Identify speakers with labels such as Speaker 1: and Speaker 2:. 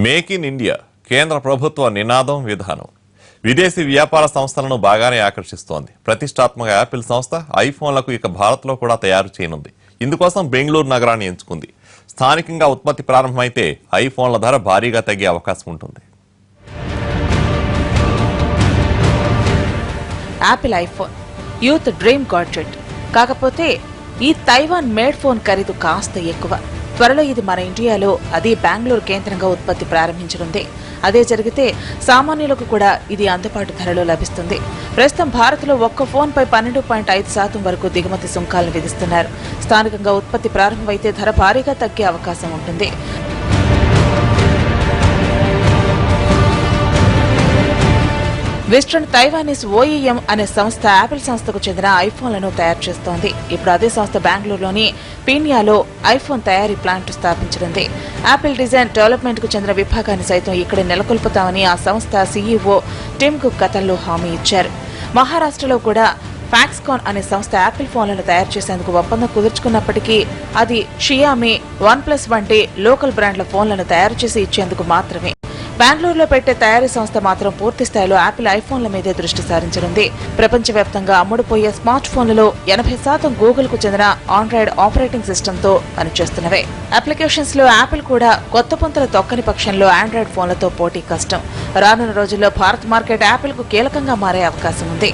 Speaker 1: Make in India కేంద్ర ప్రభుత్వ నినాదం విధానం విదేశీ వ్యాపార సంస్థలను బాగానే ఆకర్షిస్తోంది. ప్రతిష్టాత్మక యాపిల్ సంస్థ ఐఫోన్లకు ఇక భారత్లో కూడా తయారు చేయనుంది. ఇందుకోసం బెంగళూరు నగరాన్ని ఎంచుకుంది. స్థానికంగా ఉత్పత్తి ప్రారంభమైతే ఐఫోన్ల ధర భారీగా తగ్గే అవకాశం ఉంటుంది.
Speaker 2: Apple iPhone youth dream gadget. కాకపోతే ఈ తైవాన్ మేడ్ ఫోన్ ఖరీదు కాస్త ఎక్కువ. త్వరలో ఇది మన ఇండియాలో అదే బెంగళూరు కేంద్రంగా ఉత్పత్తి ప్రారంభించనుంది. అదే జరిగితే సామాన్యులకు కూడా ఇది అందుబాటు ధరలో లభిస్తుంది. ప్రస్తుతం భారత్లో ఒక్క ఫోన్పై 12.5% వరకు దిగుమతి సుంకాలను విధిస్తున్నారు. స్థానికంగా ఉత్పత్తి ప్రారంభమైతే ధర భారీగా తగ్గే అవకాశం ఉంటుంది. వెస్ట్రన్ తైవానీస్ ఓఈఎం అనే సంస్థ యాపిల్ సంస్థకు చెందిన ఐఫోన్లను తయారు చేస్తోంది. ఇప్పుడు అదే సంస్థ బెంగళూరులోని పీనియాలో ఐఫోన్ తయారీ ప్లాంట్ స్థాపించనుంది. యాపిల్ డిజైన్ డెవలప్మెంట్ కు చెందిన విభాగాన్ని సైతం ఇక్కడ నెలకొల్పుతామని ఆ సంస్థ సీఈఓ టిమ్ కుక్ గతంలో హామీ ఇచ్చారు. మహారాష్ట్రలో కూడా ఫాక్స్కాన్ అనే సంస్థ యాపిల్ ఫోన్లను తయారు చేసేందుకు ఒప్పందం కుదుర్చుకున్నప్పటికీ అది షియామి, OnePlus వంటి లోకల్ బ్రాండ్ల ఫోన్లను తయారు చేసి ఇచ్చేందుకు మాత్రమే. బెంగళూరులో పెట్టే తయారీ సంస్థ మాత్రం పూర్తి స్థాయిలో యాపిల్ ఐఫోన్ల మీదే దృష్టి సారించనుంది. ప్రపంచవ్యాప్తంగా అమ్ముడుపోయే స్మార్ట్ ఫోన్లలో 80% గూగుల్ కు చెందిన ఆండ్రాయిడ్ ఆపరేటింగ్ సిస్టమ్ తో పనిచేస్తున్నవే. అప్లికేషన్స్ లో యాపిల్ కూడా కొత్త పుంతలు తొక్కని పక్షంలో ఆండ్రాయిడ్ ఫోన్లతో పోటీ కష్టం. రానున్న రోజుల్లో భారత్ మార్కెట్ యాపిల్ కు కీలకంగా మారే అవకాశం ఉంది.